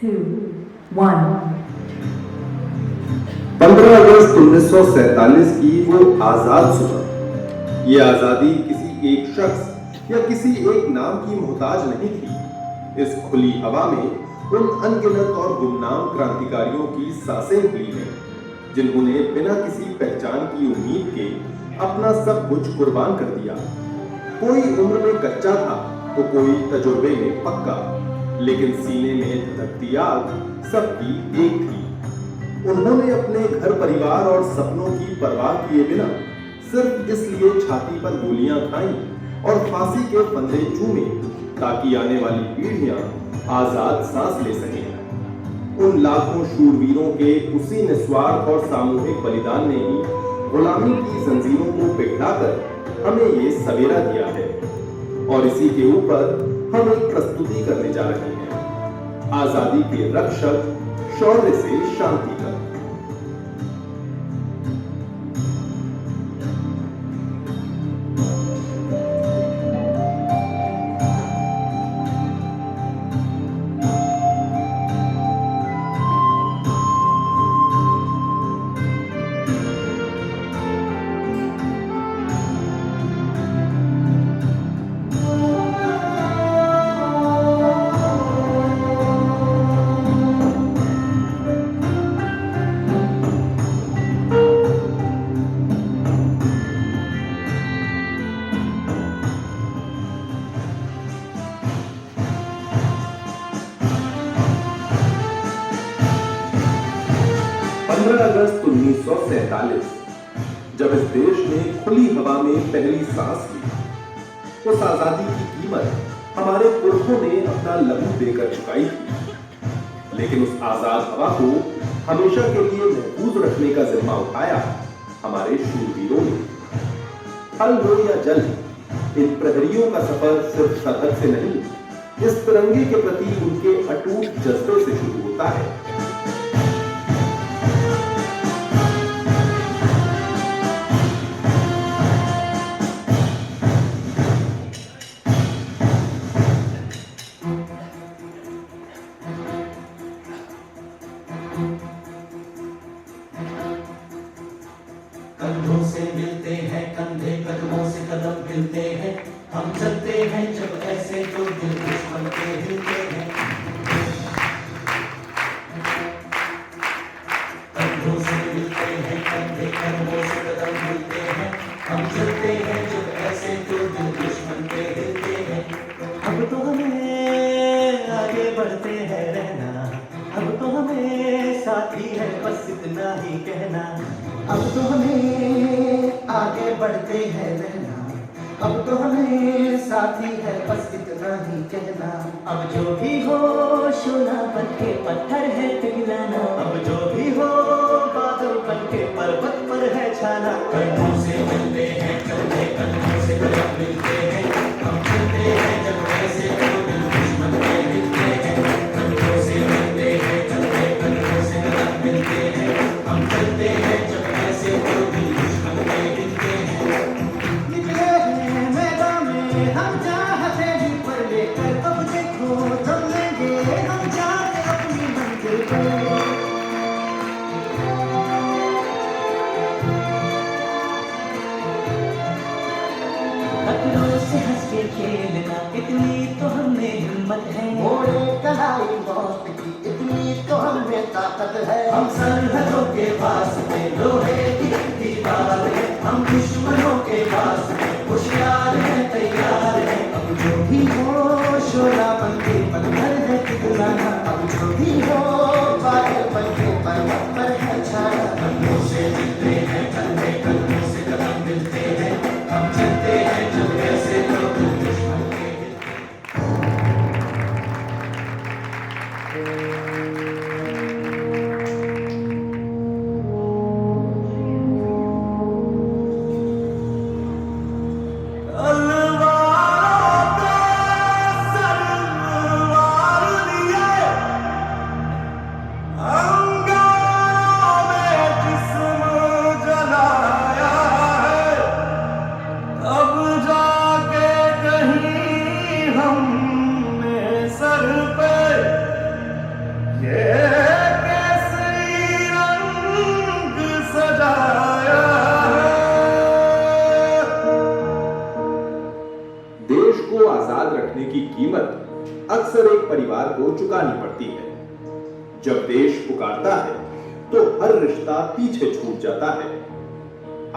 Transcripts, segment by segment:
2, 1. 15 अगस्त 1947 की वो आजाद सुबह। ये आजादी किसी एक शख्स या किसी एक नाम की मोहताज नहीं थी। इस खुली हवा में उन अनगिनत और गुमनाम क्रांतिकारियों की सांसें खुली हैं, जिन्होंने बिना किसी पहचान की उम्मीद के अपना सब कुछ कुर्बान कर दिया। कोई उम्र में कच्चा था तो कोई तजुर्बे में पक्का, लेकिन सीने में धधकती आग सबकी एक थी। उन्होंने अपने घर परिवार और सपनों की परवाह किए बिना सिर्फ इसलिए छाती पर गोलियां खाई और फांसी के फंदे चूमे ताकि आने वाली पीढ़ियां आजाद सांस ले सकें। उन लाखों शूरवीरों के उसी निस्वार्थ और सामूहिक बलिदान ने ही गुलामी की जंजीरों को पिघलाकर हमें ये सवेरा दिया है। और इसी के ऊपर हम एक प्रस्तुति करने जा रहे हैं, आजादी के रक्षक शौर्य से शांति तक। अगस्त 1947 जब इस देश ने खुली हवा में पहली सांस ली, उस आजादी की कीमत हमारे पुरखों ने अपना लहू देकर चुकाई थी। लेकिन उस आजाद हवा को हमेशा के लिए महफूज रखने का जिम्मा उठाया हमारे शूरवीरों ने। थल हो या जल, इन प्रहरियों का सफर सिर्फ सरहद से नहीं, इस तिरंगे के प्रति उनके अटूट जज्बे से शुरू होता है। कंधों से मिलते हैं कंधे, कदमों से कदम मिलते हैं, हम चलते हैं जब ऐसे तो दिल दुश्मन के हिलते हैं। कंधों से मिलते हैं कंधे, कदमों से कदम मिलते हैं, हम चलते हैं जब ऐसे तो दिल दुश्मन के हिलते हैं। अब तो हमें आगे बढ़ते हैं रहना, अब तो हमें साथी है बस इतना ही कहना। अब तो हमें आगे बढ़ते हैं रहना, अब तो हमें साथी है बस इतना ही कहना। अब जो भी हो सोना बन के पत्थर है पिघलाना, अब जो भी हो बादल बन के पर्वत पर है छाना। कंधों से मिलते हैं कंधे, कंधों से कदम मिलते हैं, हम चलते हैं जब ऐसे तो दिल दुश्मन के हिलते हैं। कंधों से मिलते हैं कंधे, कंधों से कदम मिलते हैं, हम चलते हैं जब ऐसे तो दिल दुश्मन के हिलते हैं। निकले हैं मैदान में हम चाहते भी पर लेकर, अब देखो चल लेंगे हम जाके अपनी मंजिल पर। खतरों से हंस के खेलना इतनी तो हमें हिम्मत है, मोड़े कलाई मौत की इतनी तो हमें ताकत है। हम सरहदों के पास में लोहे की दीवार है, हम दुश्मनों के पास में होशियार है तैयार है। अब जो भी हो शोला बन के पत्थर है पिघलाना, अब जो भी हो बादल बन के पर्वत पर है छाना। कंधों से मिलते हैं कंधे, कंधों से कदम मिलते हैं, हम चलते हैं जब ऐसे तो दिल दुश्मन के हिलते हैं। चुकानी पड़ती है। जब देश पुकारता है तो हर रिश्ता पीछे छूट जाता है।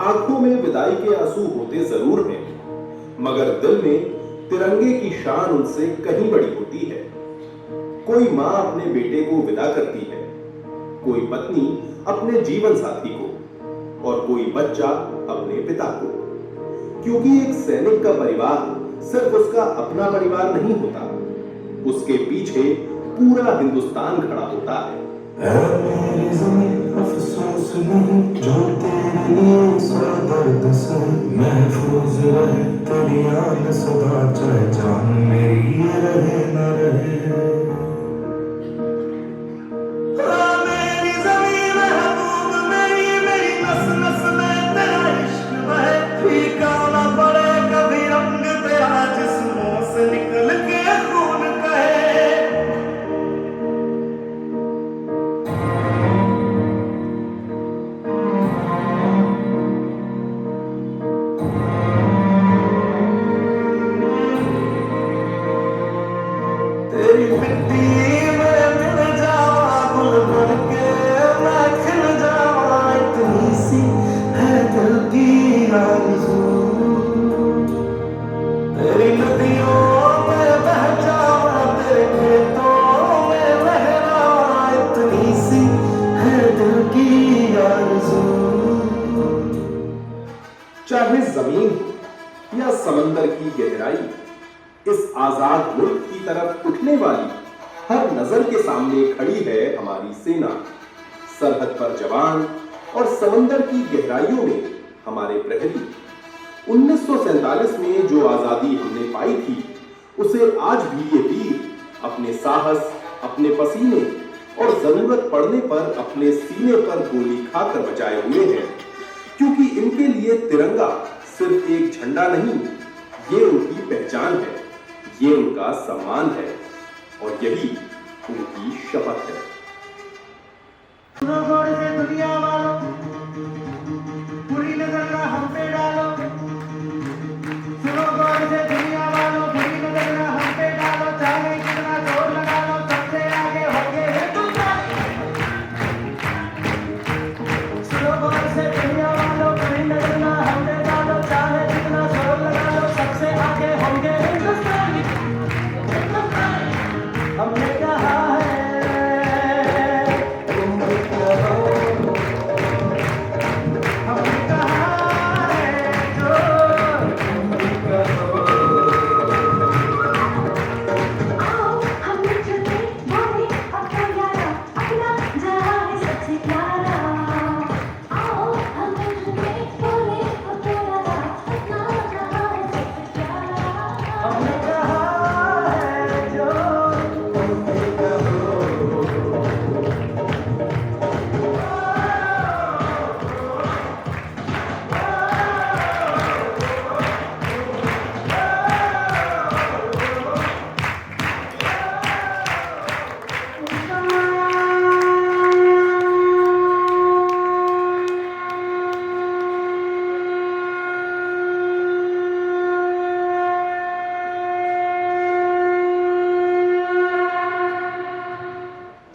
आंखों में विदाई के आंसू होते जरूर हैं, मगर दिल में तिरंगे की शान उनसे कहीं बड़ी होती है। कोई मां अपने बेटे को विदा करती है, कोई पत्नी अपने जीवन साथी को और कोई बच्चा अपने पिता को, क्योंकि एक सैनिक का परिवार सिर्फ उसका अपना परिवार नहीं होता, उसके पीछे पूरा हिंदुस्तान खड़ा होता है। मेरी ज़मीं अफ़सोस नहीं जो तेरे लिए सदा दर्द से महफूज रहे तेरी याद सदा, चाहे जान मेरी ये रहे न रहे। मेरी ज़मीं महबूब मेरी, मेरी नस नस में तेरा इश्क बहे, फीका न पड़े कभी रंग तेरा जिस्मों से निकल के खून कहे। तेरी मिट्टी में मिल जावा गुल बन के मैं खिल जावा, इतनी सी है दिल की आरज़ू। तेरी नदियों में बह जावा तेरे खेतों में लहरावा, इतनी सी है दिल की आरज़ू। चाहे जमीन हो या समंदर की गहराई, इस आजाद मुल्क की तरफ उठने वाली हर नजर के सामने खड़ी है हमारी सेना। सरहद पर जवान और समंदर की गहराइयों में हमारे प्रहरी। 1947 में जो आजादी हमने पाई थी, उसे आज भी ये वीर अपने साहस, अपने पसीने और जरूरत पड़ने पर अपने सीने पर गोली खाकर बचाए हुए हैं, क्योंकि इनके लिए तिरंगा सिर्फ एक झंडा नहीं, ये उनकी पहचान है, ये उनका सम्मान है और यही उनकी शपथ है। सुनो गौर से दुनिया वालों, बुरी नजर ना हम पे डालो। सुनो गौर से दुनिया वालों, बुरी नजर ना हम पे डालो। चाहे कितना जोर लगा लो, सबसे आगे होंगे हिंदुस्तानी। सुनो गौर से दुनिया वालों, बुरी नजर ना हम पे डालो। चाहे कितना जोर लगा लो, सबसे आगे होंगे हिंदुस्तानी। हमने कहा है तुम भी कहो, हमने कहा है जो तुम भी कहो। आओ हम मिलके बोले अपना यारा, अपना जहां है सबसे प्यारा। आओ हम मिलके बोले अपना यारा, अपना जहां है सबसे प्यारा। हमने कहा है जो तुम भी कहो।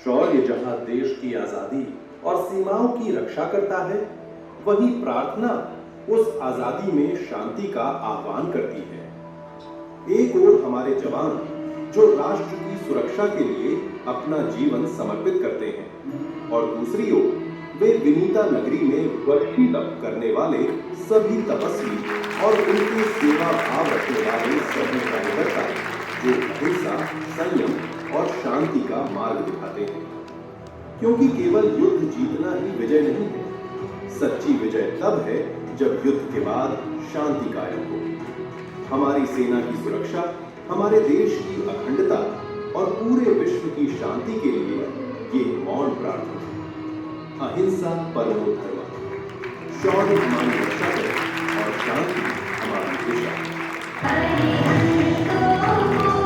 शौर्य जहां देश की आजादी और सीमाओं की रक्षा करता है, वही प्रार्थना उस आजादी में शांति का आह्वान करती है। एक ओर हमारे जवान जो राष्ट्र की सुरक्षा के लिए अपना जीवन समर्पित करते हैं और दूसरी ओर वे विनीता नगरी में वर्षी तप करने वाले सभी तपस्वी और उनके सेवा भाव रखने वाले सभी कार्यकर्ता जो अहिंसा, संयम और शांति का मार्ग दिखाते हैं। क्योंकि केवल युद्ध जीतना ही विजय नहीं है, सच्ची विजय तब है जब युद्ध के बाद शांति कायम हो। हमारी सेना की सुरक्षा, हमारे देश की अखंडता और पूरे विश्व की शांति के लिए ये मौन प्रार्थना है। अहिंसा परमो धर्मः, शौर्य हमारी रक्षा करे और शांति हमारी दिशा। अरे हमको